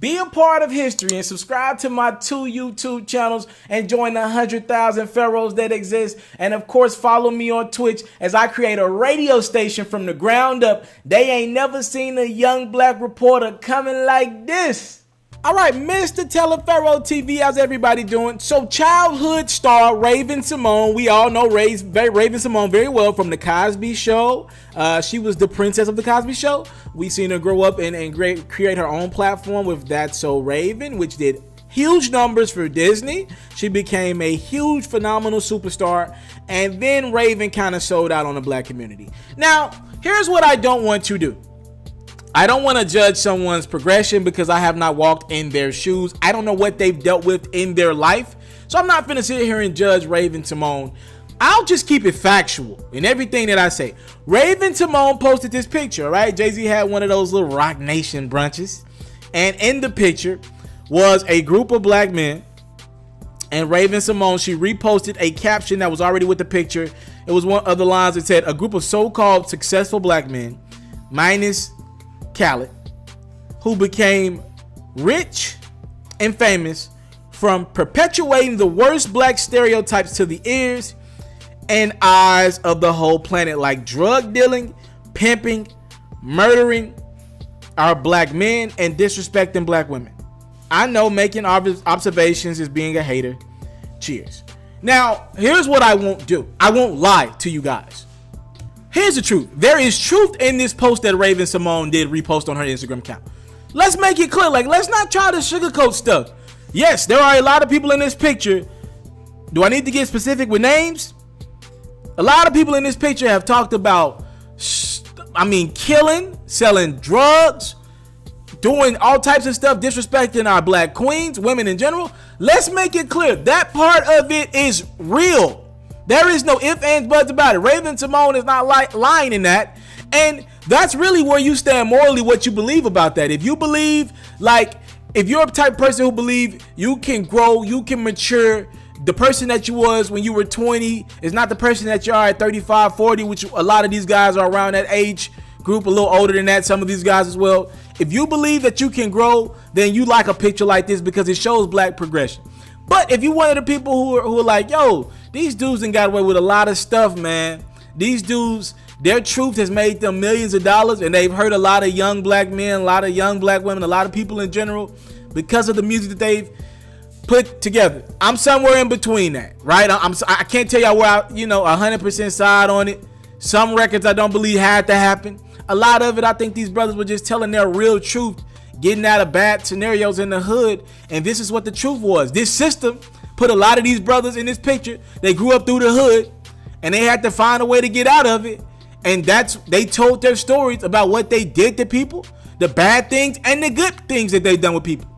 Be a part of history and subscribe to my 2 YouTube channels and join the 100,000 pharaohs that exist. And of course, follow me on Twitch as I create a radio station from the ground up. They ain't never seen a young black reporter coming like this. All right, Mr. Telepharaoh TV, how's everybody doing? So childhood star Raven Symone, we all know Raven Symone very well from The Cosby Show. She was the princess of The Cosby Show. We seen her grow up and create her own platform with That's So Raven, which did huge numbers for Disney. She became a huge, phenomenal superstar. And then Raven kind of sold out on the black community. Now, here's what I don't want to do. I don't want to judge someone's progression because I have not walked in their shoes. I don't know what they've dealt with in their life. So I'm not finna sit here and judge Raven Symone. I'll just keep it factual in everything that I say. Raven Symone posted this picture, right? Jay-Z had one of those little Rock Nation brunches. And in the picture was a group of black men. And Raven Symone, she reposted a caption that was already with the picture. It was one of the lines that said, a group of so-called successful black men, minus Khaled, who became rich and famous from perpetuating the worst black stereotypes to the ears and eyes of the whole planet, like drug dealing, pimping, murdering our black men, and disrespecting black women. I know making observations is being a hater. Cheers. Now, here's what I won't do. I won't lie to you guys. Here's the truth. There is truth in this post that Raven Symone did repost on her Instagram account. Let's make it clear. Like, let's not try to sugarcoat stuff. Yes, there are a lot of people in this picture. Do I need to get specific with names? A lot of people in this picture have talked about, killing, selling drugs, doing all types of stuff, disrespecting our black queens, women in general. Let's make it clear. That part of it is real. There is no ifs, ands, buts about it. Raven Symone is not lying in that. And that's really where you stand morally, what you believe about that. If you believe, like, if you're a type of person who believe you can grow, you can mature, the person that you was when you were 20 is not the person that you are at 35, 40, which a lot of these guys are around that age group, a little older than that, some of these guys as well. If you believe that you can grow, then you like a picture like this because it shows black progression. But if you one of the people who are like, yo, these dudes done got away with a lot of stuff, man. These dudes, their truth has made them millions of dollars, and they've hurt a lot of young black men, a lot of young black women, a lot of people in general because of the music that they've put together. I'm somewhere in between that, right? I can't tell y'all where I, 100% side on it. Some records I don't believe had to happen. A lot of it, I think these brothers were just telling their real truth, getting out of bad scenarios in the hood, and this is what the truth was. This system put a lot of these brothers in this picture. They grew up through the hood, and they had to find a way to get out of it, and they told their stories about what they did to people, the bad things and the good things that they've done with people.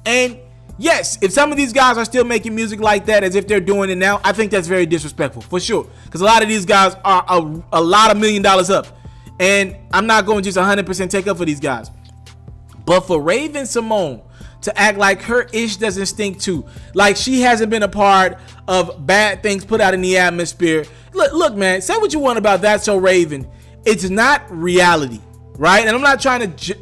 And yes, if some of these guys are still making music like that as if they're doing it now, I think that's very disrespectful, for sure, because a lot of these guys are a lot of $1 million up, and I'm not going to just 100% take up for these guys. But for Raven Symone to act like her ish doesn't stink too, like she hasn't been a part of bad things put out in the atmosphere. Look, man, say what you want about That's So Raven. It's not reality, right? And I'm not trying to,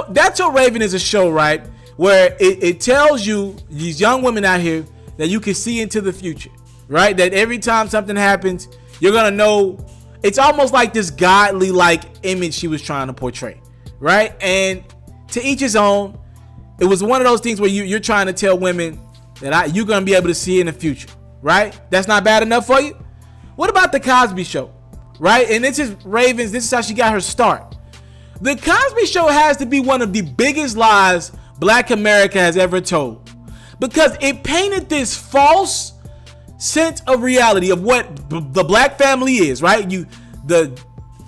That's So Raven is a show, right, where it tells you, these young women out here, that you can see into the future, right? That every time something happens, you're going to know. It's almost like this godly like image she was trying to portray, right? And to each his own. It was one of those things where you're trying to tell women that you're going to be able to see in the future, right? That's not bad enough for you? What about The Cosby Show, right? And this is Raven's, this is how she got her start. The Cosby Show has to be one of the biggest lies Black America has ever told, because it painted this false sense of reality of what the black family is, right? The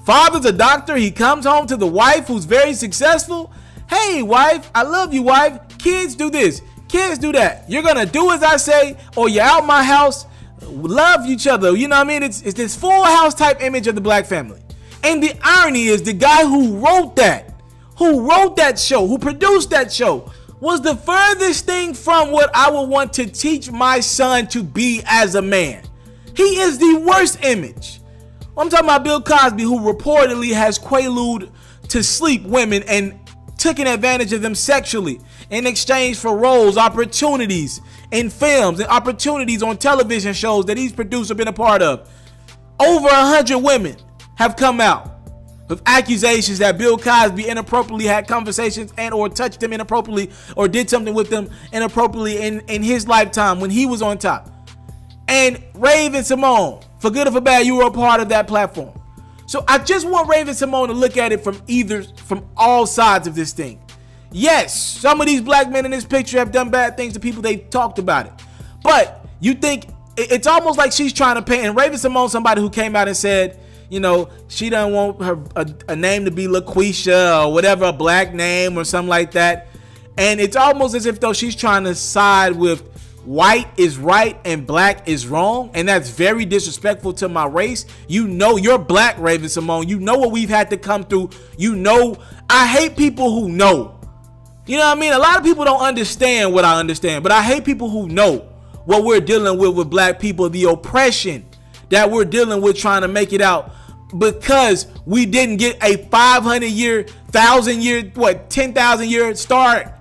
father's a doctor. He comes home to the wife who's very successful. Hey, wife, I love you, wife. Kids do this. Kids do that. You're going to do as I say, or you're out my house. Love each other. You know what I mean? It's this full house type image of the black family. And the irony is the guy who wrote that show, who produced that show, was the furthest thing from what I would want to teach my son to be as a man. He is the worst image. I'm talking about Bill Cosby, who reportedly has quaalude to sleep women and taking advantage of them sexually in exchange for roles, opportunities in films, and opportunities on television shows that he's produced or been a part of. Over 100 women have come out with accusations that Bill Cosby inappropriately had conversations and or touched them inappropriately or did something with them inappropriately in his lifetime when he was on top. And Raven Symone, for good or for bad, you were a part of that platform. So I just want Raven Symone to look at it from all sides of this thing. Yes, some of these black men in this picture have done bad things to people. They've talked about it. But you think it's almost like she's trying to paint, and Raven Symone, somebody who came out and said, you know, she doesn't want her a name to be LaQuisha or whatever, a black name or something like that. And it's almost as if though she's trying to side with white is right and black is wrong. And that's very disrespectful to my race. You know, you're black, Raven Symone. You know what we've had to come through. You know, I hate people who know. You know what I mean? A lot of people don't understand what I understand, but I hate people who know what we're dealing with black people, the oppression that we're dealing with, trying to make it out because we didn't get a 500-year, 1,000-year, 10,000-year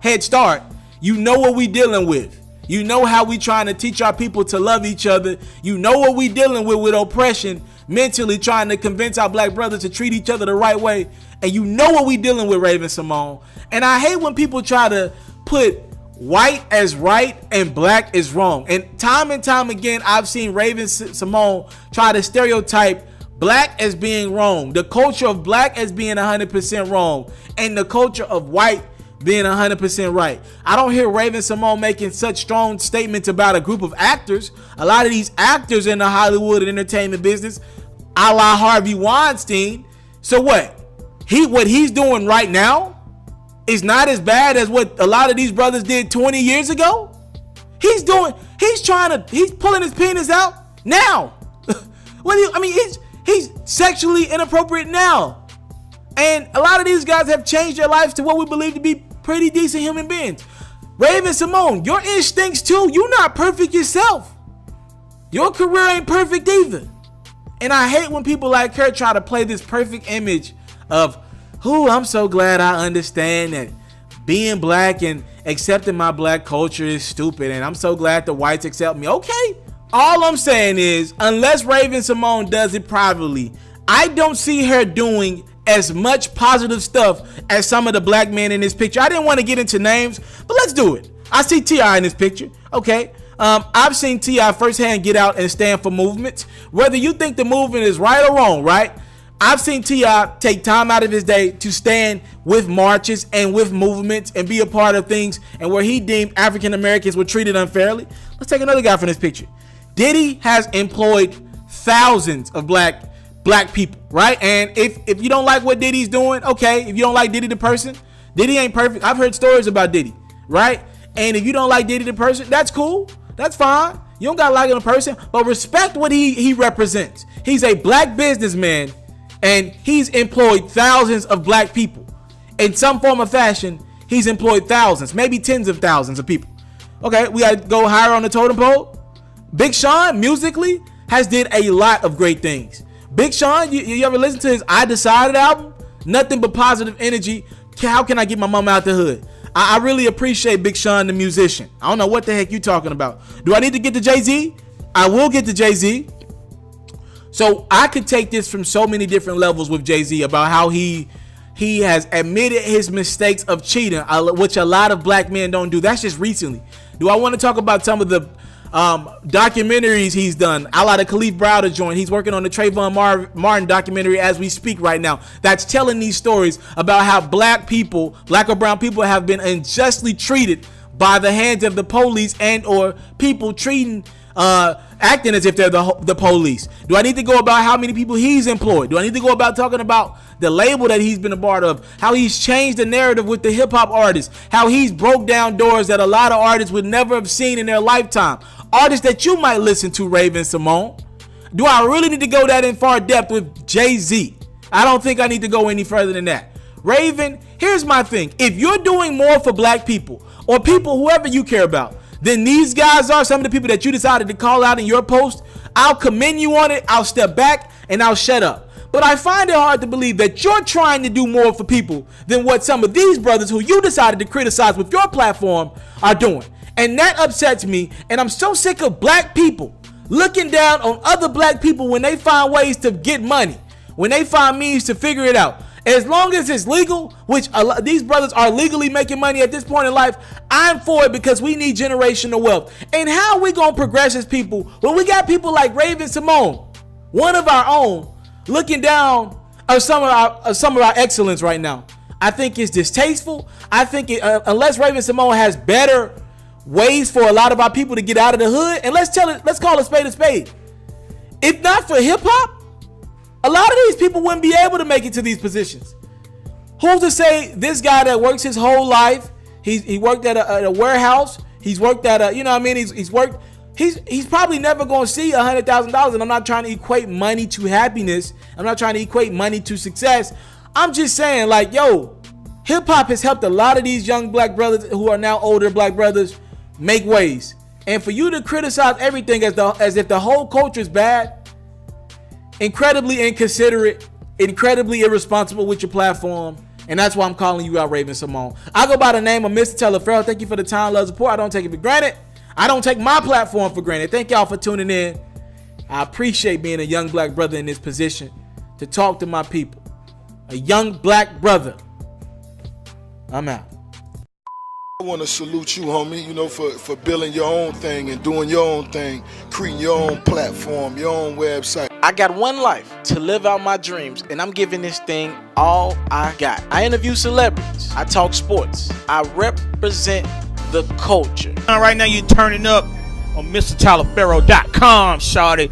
head start. You know what we dealing with. You know how we trying to teach our people to love each other. You know what we dealing with oppression, mentally trying to convince our black brothers to treat each other the right way. And you know what we dealing with, Raven Symone. And I hate when people try to put white as right and black is wrong. And time again, I've seen Raven Symone try to stereotype black as being wrong, the culture of black as being 100% wrong, and the culture of white being 100% right. I don't hear Raven Symone making such strong statements about a group of actors. A lot of these actors in the Hollywood and entertainment business, a la Harvey Weinstein. So what he's doing right now is not as bad as what a lot of these brothers did 20 years ago. He's pulling his penis out now. He's sexually inappropriate now. And a lot of these guys have changed their lives to what we believe to be pretty decent human beings. Raven Symone, your instincts too. You're not perfect yourself. Your career ain't perfect either. And I hate when people like her try to play this perfect image of, I'm so glad I understand that being black and accepting my black culture is stupid, and I'm so glad the whites accept me. Okay, all I'm saying is, unless Raven Symone does it privately, I don't see her doing as much positive stuff as some of the black men in this picture. I didn't want to get into names, but let's do it. I see T.I. in this picture. Okay, I've seen T.I. firsthand get out and stand for movements. Whether you think the movement is right or wrong, right? I've seen T.I. take time out of his day to stand with marches and with movements and be a part of things, and where he deemed African Americans were treated unfairly. Let's take another guy from this picture. Diddy has employed thousands of black people, right? And if you don't like what Diddy's doing, okay, if you don't like Diddy the person, Diddy ain't perfect. I've heard stories about Diddy, right? And if you don't like Diddy the person, that's cool. That's fine. You don't gotta like him the person, but respect what he represents. He's a black businessman, and he's employed thousands of black people. In some form or fashion, he's employed thousands, maybe tens of thousands of people. Okay, we gotta go higher on the totem pole. Big Sean, musically, has did a lot of great things. Big Sean, you ever listen to his I Decided album? Nothing but positive energy. How can I get my mom out the hood? I really appreciate Big Sean, the musician. I don't know what the heck you talking about. Do I need to get to Jay-Z? I will get to Jay-Z. So I could take this from so many different levels with Jay-Z about how he has admitted his mistakes of cheating, which a lot of black men don't do. That's just recently. Do I want to talk about some of the documentaries he's done, a la the Khalif Browder joint? He's working on the Trayvon Martin documentary as we speak right now, that's telling these stories about how black or brown people have been unjustly treated by the hands of the police and or people acting as if they're the police. Do I need to go about how many people he's employed? Do I need to go about talking about the label that he's been a part of, how he's changed the narrative with the hip hop artists, how he's broke down doors that a lot of artists would never have seen in their lifetime, artists that you might listen to, Raven Symone? Do I really need to go that in far depth with Jay-Z? I don't think I need to go any further than that. Raven, here's my thing. If you're doing more for black people or people, whoever you care about, than these guys are, some of the people that you decided to call out in your post, I'll commend you on it, I'll step back, and I'll shut up. But I find it hard to believe that you're trying to do more for people than what some of these brothers who you decided to criticize with your platform are doing. And that upsets me. And I'm so sick of black people looking down on other black people when they find ways to get money, when they find means to figure it out. As long as it's legal, which these brothers are legally making money at this point in life, I'm for it because we need generational wealth. And how are we going to progress as people when we got people like Raven Symone, one of our own, looking down on some of our excellence right now? I think it's distasteful. I think unless Raven Symone has better ways for a lot of our people to get out of the hood, and let's call a spade a spade. If not for hip hop, a lot of these people wouldn't be able to make it to these positions. Who's to say this guy that works his whole life, he worked at a warehouse, he's worked at a, you know what I mean, he's probably never going to see $100,000. And I'm not trying to equate money to happiness. I'm not trying to equate money to success. I'm just saying, like, yo, hip hop has helped a lot of these young black brothers who are now older black brothers make ways. And for you to criticize everything as if the whole culture is bad, incredibly inconsiderate, incredibly irresponsible with your platform. And that's why I'm calling you out, Raven Symone. I go by the name of Mr. Telefarrell. Thank you for the time, love, support. I don't take it for granted. I don't take my platform for granted. Thank y'all for tuning in. I appreciate being a young black brother in this position to talk to my people. A young black brother. I'm out. I want to salute you, homie, you know, for building your own thing and doing your own thing, creating your own platform, your own website. I got one life to live out my dreams, and I'm giving this thing all I got. I interview celebrities. I talk sports. I represent the culture. Right now, you're turning up on MrTalaferro.com, shawty.